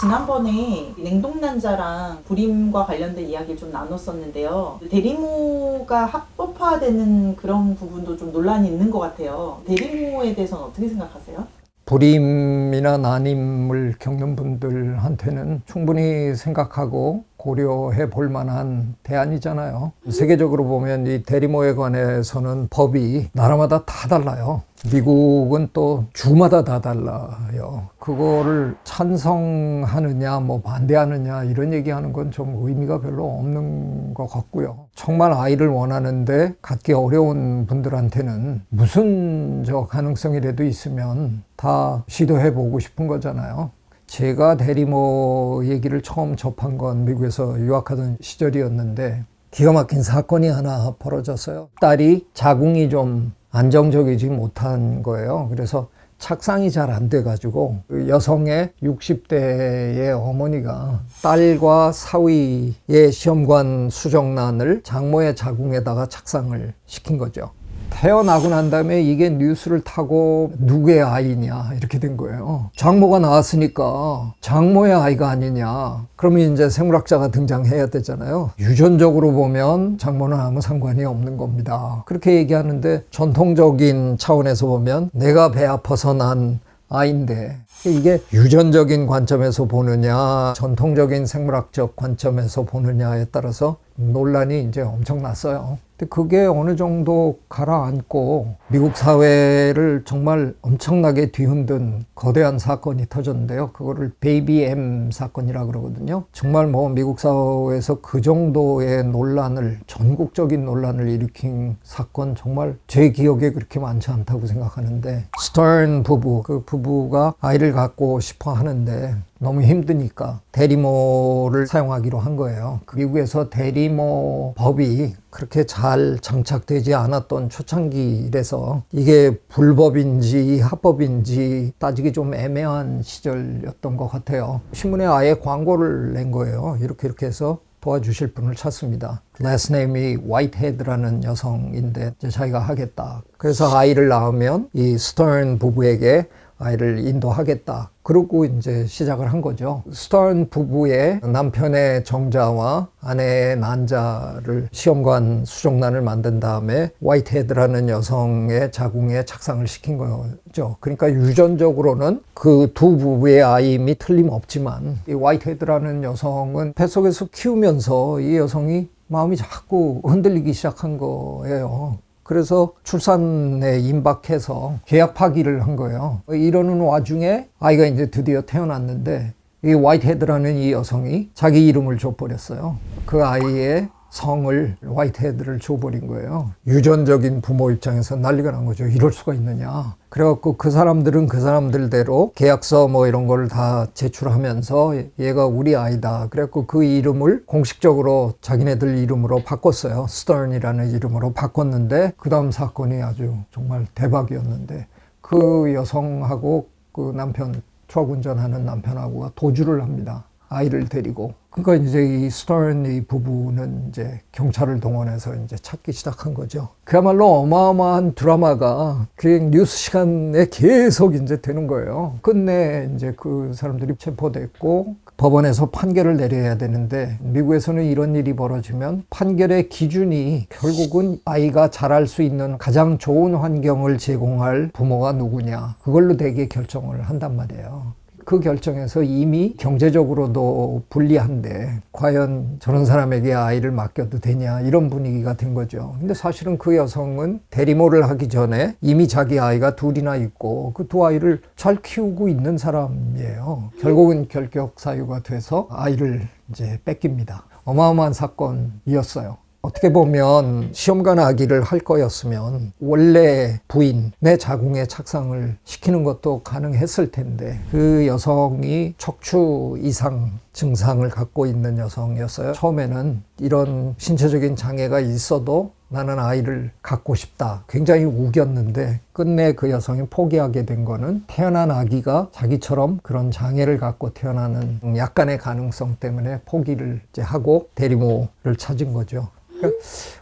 지난번에 냉동난자랑 불임과 관련된 이야기를 좀 나눴었는데요. 대리모가 합법화되는 그런 부분도 좀 논란이 있는 것 같아요. 대리모에 대해서는 어떻게 생각하세요? 불임이나 난임을 겪는 분들한테는 충분히 생각하고 고려해 볼 만한 대안이잖아요. 세계적으로 보면 이 대리모에 관해서는 법이 나라마다 다 달라요. 미국은 또 주마다 다 달라요. 그거를 찬성하느냐 뭐 반대하느냐 이런 얘기하는 건 좀 의미가 별로 없는 것 같고요. 정말 아이를 원하는데 갖기 어려운 분들한테는 무슨 가능성이라도 있으면 다 시도해 보고 싶은 거잖아요. 제가 대리모 얘기를 처음 접한 건 미국에서 유학하던 시절이었는데 기가 막힌 사건이 하나 벌어졌어요. 딸이 자궁이 좀 안정적이지 못한 거예요. 그래서 착상이 잘 안 돼가지고 그 여성의 60대의 어머니가 딸과 사위의 시험관 수정란을 장모의 자궁에다가 착상을 시킨 거죠. 태어나고 난 다음에 이게 뉴스를 타고 누구의 아이냐 이렇게 된 거예요. 장모가 나왔으니까 장모의 아이가 아니냐. 그러면 이제 생물학자가 등장해야 되잖아요. 유전적으로 보면 장모는 아무 상관이 없는 겁니다. 그렇게 얘기하는데 전통적인 차원에서 보면 내가 배 아파서 난 아이인데 이게 유전적인 관점에서 보느냐 전통적인 생물학적 관점에서 보느냐에 따라서 논란이 이제 엄청났어요. 근데 그게 어느 정도 가라앉고 미국 사회를 정말 엄청나게 뒤흔든 거대한 사건이 터졌는데요. 그거를 베이비 M 사건이라고 그러거든요. 정말 뭐 미국 사회에서 그 정도의 논란을 전국적인 논란을 일으킨 사건 정말 제 기억에 그렇게 많지 않다고 생각하는데 스턴 부부 그 부부가 아이를 갖고 싶어 하는데 너무 힘드니까 대리모를 사용하기로 한 거예요. 미국에서 대리모 법이 그렇게 잘 장착되지 않았던 초창기라서 이게 불법인지 합법인지 따지기 좀 애매한 시절이었던 것 같아요. 신문에 아예 광고를 낸 거예요. 이렇게 해서 도와주실 분을 찾습니다. last name이 Whitehead라는 여성인데 자기가 하겠다. 그래서 아이를 낳으면 이 스턴 부부에게 아이를 인도하겠다. 그러고 이제 시작을 한 거죠. 스턴 부부의 남편의 정자와 아내의 난자를 시험관 수정란을 만든 다음에 화이트헤드라는 여성의 자궁에 착상을 시킨 거죠. 그러니까 유전적으로는 그 두 부부의 아이임이 틀림없지만 이 화이트헤드라는 여성은 뱃속에서 키우면서 이 여성이 마음이 자꾸 흔들리기 시작한 거예요. 그래서 출산에 임박해서 계약 파기를 한 거예요. 이러는 와중에 아이가 이제 드디어 태어났는데 이 화이트헤드라는 이 여성이 자기 이름을 줘버렸어요. 그 아이의 성을 화이트헤드를 줘버린 거예요. 유전적인 부모 입장에서 난리가 난 거죠. 이럴 수가 있느냐. 그래갖고 그 사람들은 그 사람들대로 계약서 뭐 이런 걸 다 제출하면서 얘가 우리 아이다. 그래갖고 그 이름을 공식적으로 자기네들 이름으로 바꿨어요. 스턴이라는 이름으로 바꿨는데 그 다음 사건이 아주 정말 대박이었는데 그 여성하고 그 남편 트럭 운전하는 남편하고가 도주를 합니다. 아이를 데리고. 그러니까 이제 이 스턴 이 부부는 이제 경찰을 동원해서 이제 찾기 시작한 거죠. 그야말로 어마어마한 드라마가 그냥 뉴스 시간에 계속 이제 되는 거예요. 끝내 이제 그 사람들이 체포됐고 법원에서 판결을 내려야 되는데 미국에서는 이런 일이 벌어지면 판결의 기준이 결국은 아이가 자랄 수 있는 가장 좋은 환경을 제공할 부모가 누구냐 그걸로 되게 결정을 한단 말이에요. 그 결정에서 이미 경제적으로도 불리한데 과연 저런 사람에게 아이를 맡겨도 되냐 이런 분위기가 된 거죠. 근데 사실은 그 여성은 대리모를 하기 전에 이미 자기 아이가 둘이나 있고 그 두 아이를 잘 키우고 있는 사람이에요. 결국은 결격 사유가 돼서 아이를 이제 뺏깁니다. 어마어마한 사건이었어요. 어떻게 보면 시험관 아기를 할 거였으면 원래 부인의 자궁에 착상을 시키는 것도 가능했을 텐데 그 여성이 척추 이상 증상을 갖고 있는 여성이었어요. 처음에는 이런 신체적인 장애가 있어도 나는 아이를 갖고 싶다. 굉장히 우겼는데 끝내 그 여성이 포기하게 된 거는 태어난 아기가 자기처럼 그런 장애를 갖고 태어나는 약간의 가능성 때문에 포기를 이제 하고 대리모를 찾은 거죠.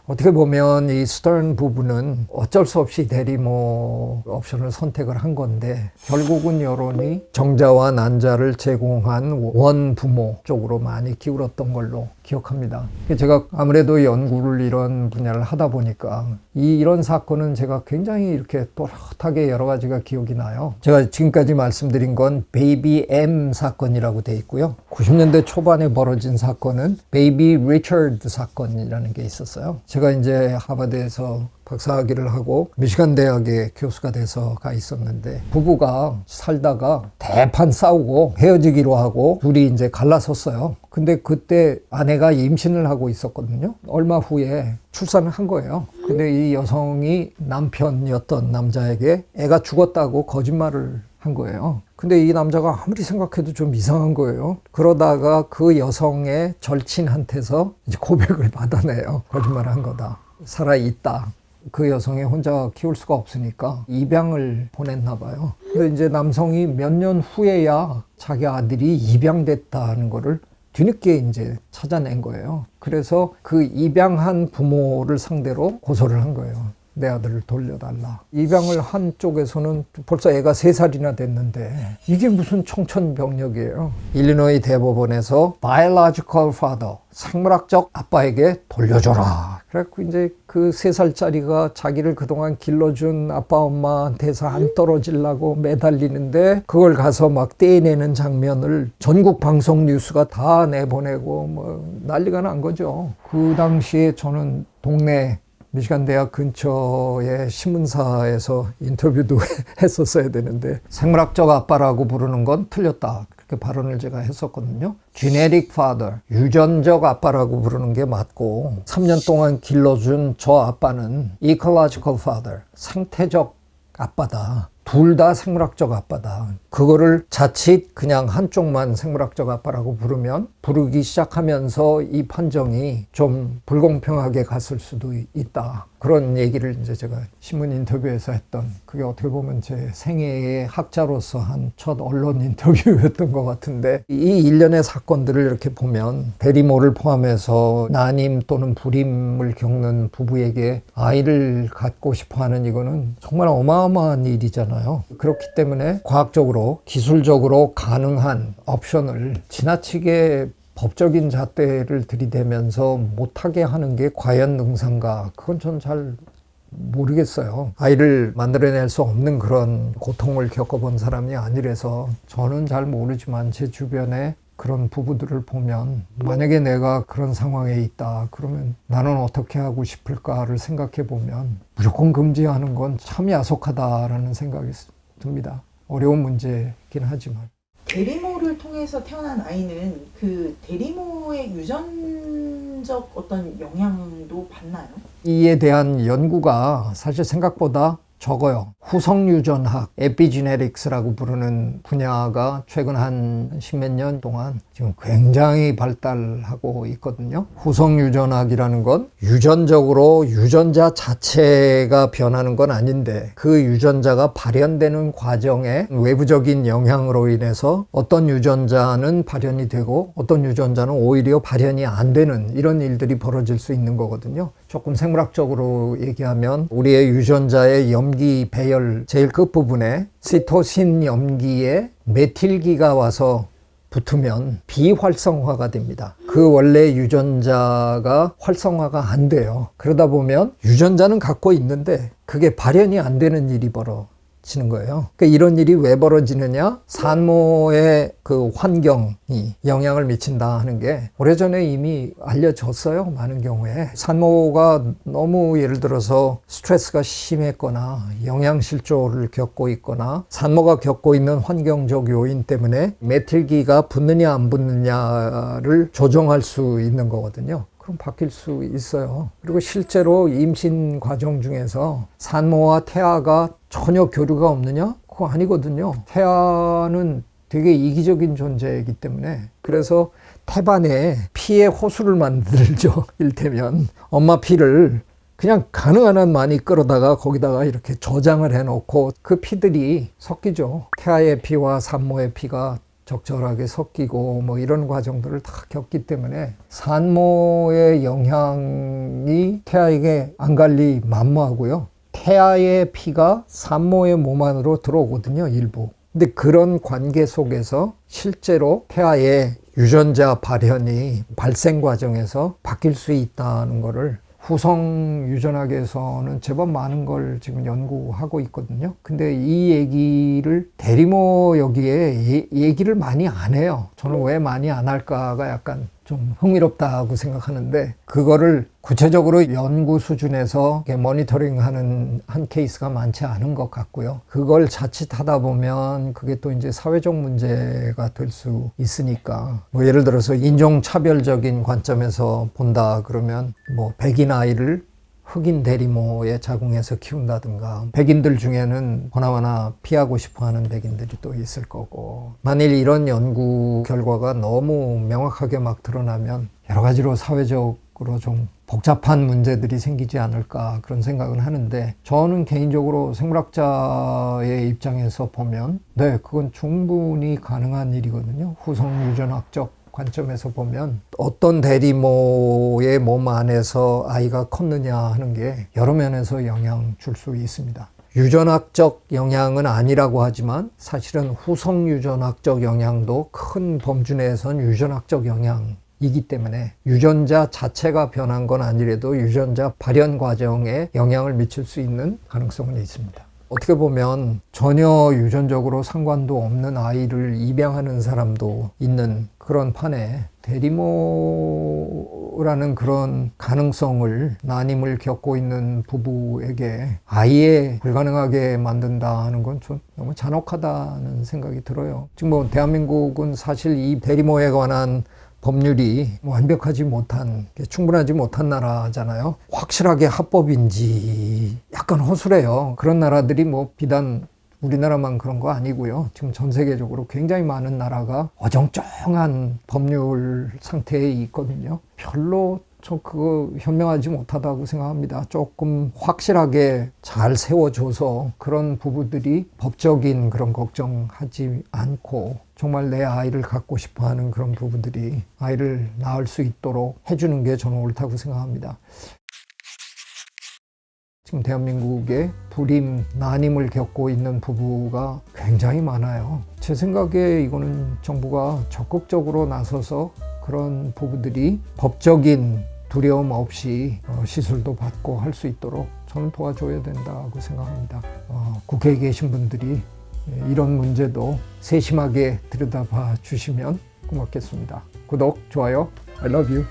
어떻게 보면 이 스턴 부부는 어쩔 수 없이 대리모 옵션을 선택을 한 건데 결국은 여론이 정자와 난자를 제공한 원부모 쪽으로 많이 기울었던 걸로 기억합니다. 제가 아무래도 연구를 이런 분야를 하다 보니까 이런 사건은 제가 굉장히 이렇게 또렷하게 여러 가지가 기억이 나요. 제가 지금까지 말씀드린 건 베이비 M 사건이라고 돼 있고요. 90년대 초반에 벌어진 사건은 베이비 리처드 사건이라는 게 있었어요. 제가 이제 하버드에서 박사학위를 하고 미시간 대학의 교수가 돼서 가 있었는데 부부가 살다가 대판 싸우고 헤어지기로 하고 둘이 이제 갈라섰어요. 근데 그때 아내가 임신을 하고 있었거든요. 얼마 후에 출산을 한 거예요. 근데 이 여성이 남편이었던 남자에게 애가 죽었다고 거짓말을 한 거예요. 근데 이 남자가 아무리 생각해도 좀 이상한 거예요. 그러다가 그 여성의 절친한테서 이제 고백을 받아내요. 거짓말을 한 거다. 살아있다. 그 여성이 혼자 키울 수가 없으니까 입양을 보냈나 봐요. 근데 이제 남성이 몇 년 후에야 자기 아들이 입양됐다는 거를 뒤늦게 이제 찾아낸 거예요. 그래서 그 입양한 부모를 상대로 고소를 한 거예요. 내 아들을 돌려달라. 입양을 한 쪽에서는 벌써 애가 3살이나 됐는데 이게 무슨 청천벽력이에요. 일리노이 대법원에서 biological father, 생물학적 아빠에게 돌려줘라. 그래갖고 이제 그 3살짜리가 자기를 그동안 길러준 아빠 엄마한테서 안 떨어지려고 매달리는데 그걸 가서 막 떼내는 장면을 전국 방송 뉴스가 다 내보내고 뭐 난리가 난 거죠. 그 당시에 저는 동네 미시간 대학 근처의 신문사에서 인터뷰도 했었어야 되는데 생물학적 아빠라고 부르는 건 틀렸다. 그렇게 발언을 제가 했었거든요. genetic father, 유전적 아빠라고 부르는 게 맞고 3년 동안 길러준 저 아빠는 ecological father, 생태적 아빠다. 둘 다 생물학적 아빠다. 그거를 자칫 그냥 한쪽만 생물학적 아빠라고 부르기 시작하면서 이 판정이 좀 불공평하게 갔을 수도 있다. 그런 얘기를 이제 제가 신문 인터뷰에서 했던, 그게 어떻게 보면 제 생애의 학자로서 한 첫 언론 인터뷰였던 것 같은데, 이 일련의 사건들을 이렇게 보면 대리모를 포함해서 난임 또는 불임을 겪는 부부에게 아이를 갖고 싶어 하는 이거는 정말 어마어마한 일이잖아요. 그렇기 때문에 과학적으로 기술적으로 가능한 옵션을 지나치게 법적인 잣대를 들이대면서 못하게 하는 게 과연 능사인가? 그건 전 잘 모르겠어요. 아이를 만들어낼 수 없는 그런 고통을 겪어본 사람이 아니라서 저는 잘 모르지만 제 주변에 그런 부부들을 보면 만약에 내가 그런 상황에 있다 그러면 나는 어떻게 하고 싶을까를 생각해 보면 무조건 금지하는 건 참 야속하다라는 생각이 듭니다. 어려운 문제이긴 하지만. 대리모를 통해서 태어난 아이는 그 대리모의 유전적 어떤 영향도 받나요? 이에 대한 연구가 사실 생각보다 적어요. 후성유전학, 에피지네틱스라고 부르는 분야가 최근 한 십몇 년 동안 지금 굉장히 발달하고 있거든요. 후성유전학이라는 건 유전적으로 유전자 자체가 변하는 건 아닌데 그 유전자가 발현되는 과정에 외부적인 영향으로 인해서 어떤 유전자는 발현이 되고 어떤 유전자는 오히려 발현이 안 되는 이런 일들이 벌어질 수 있는 거거든요. 조금 생물학적으로 얘기하면 우리의 유전자의 염기 배열 제일 끝부분에 시토신 염기에 메틸기가 와서 붙으면 비활성화가 됩니다. 그 원래 유전자가 활성화가 안 돼요. 그러다 보면 유전자는 갖고 있는데 그게 발현이 안 되는 일이 벌어지는 거예요. 그러니까 이런 일이 왜 벌어지느냐? 산모의 그 환경이 영향을 미친다 하는 게 오래전에 이미 알려졌어요. 많은 경우에 산모가 너무 예를 들어서 스트레스가 심했거나 영양실조를 겪고 있거나 산모가 겪고 있는 환경적 요인 때문에 메틸기가 붙느냐 안 붙느냐를 조정할 수 있는 거거든요. 그럼 바뀔 수 있어요. 그리고 실제로 임신 과정 중에서 산모와 태아가 전혀 교류가 없느냐? 그거 아니거든요. 태아는 되게 이기적인 존재이기 때문에 그래서 태반에 피의 호수를 만들죠. 일테면 엄마 피를 그냥 가능한 한 많이 끌어다가 거기다가 이렇게 저장을 해놓고 그 피들이 섞이죠. 태아의 피와 산모의 피가 적절하게 섞이고 뭐 이런 과정들을 다 겪기 때문에 산모의 영향이 태아에게 안 갈 리 만무하고요. 태아의 피가 산모의 몸 안으로 들어오거든요, 일부. 근데 그런 관계 속에서 실제로 태아의 유전자 발현이 발생 과정에서 바뀔 수 있다는 거를 후성 유전학에서는 제법 많은 걸 지금 연구하고 있거든요. 근데 이 얘기를 대리모 여기에 얘기를 많이 안 해요. 저는 왜 많이 안 할까가 약간 좀 흥미롭다고 생각하는데, 그거를 구체적으로 연구 수준에서 모니터링하는 한 케이스가 많지 않은 것 같고요. 그걸 자칫하다 보면 그게 또 이제 사회적 문제가 될 수 있으니까, 뭐 예를 들어서 인종차별적인 관점에서 본다 그러면 뭐 백인 아이를 흑인 대리모에 자궁해서 키운다든가, 백인들 중에는 보나마나 피하고 싶어하는 백인들이 또 있을 거고, 만일 이런 연구 결과가 너무 명확하게 막 드러나면 여러 가지로 사회적으로 좀 복잡한 문제들이 생기지 않을까 그런 생각은 하는데, 저는 개인적으로 생물학자의 입장에서 보면 네, 그건 충분히 가능한 일이거든요. 후성 유전학적 관점에서 보면 어떤 대리모의 몸 안에서 아이가 컸느냐 하는 게 여러 면에서 영향 줄 수 있습니다. 유전학적 영향은 아니라고 하지만 사실은 후성 유전학적 영향도 큰 범주 내에선 유전학적 영향이기 때문에 유전자 자체가 변한 건 아니래도 유전자 발현 과정에 영향을 미칠 수 있는 가능성은 있습니다. 어떻게 보면 전혀 유전적으로 상관도 없는 아이를 입양하는 사람도 있는 그런 판에 대리모라는 그런 가능성을, 난임을 겪고 있는 부부에게 아예 불가능하게 만든다 하는 건 좀 너무 잔혹하다는 생각이 들어요. 지금 뭐 대한민국은 사실 이 대리모에 관한 법률이 완벽하지 못한, 충분하지 못한 나라잖아요. 확실하게 합법인지 약간 허술해요. 그런 나라들이 뭐 비단 우리나라만 그런 거 아니고요. 지금 전 세계적으로 굉장히 많은 나라가 어정쩡한 법률 상태에 있거든요. 별로 저 그거 현명하지 못하다고 생각합니다. 조금 확실하게 잘 세워줘서 그런 부부들이 법적인 그런 걱정하지 않고 정말 내 아이를 갖고 싶어하는 그런 부부들이 아이를 낳을 수 있도록 해주는 게 저는 옳다고 생각합니다. 지금 대한민국에 불임, 난임을 겪고 있는 부부가 굉장히 많아요. 제 생각에 이거는 정부가 적극적으로 나서서 그런 부부들이 법적인 두려움 없이 시술도 받고 할 수 있도록 저는 도와줘야 된다고 생각합니다. 국회에 계신 분들이 이런 문제도 세심하게 들여다봐 주시면 고맙겠습니다. 구독, 좋아요, I love you.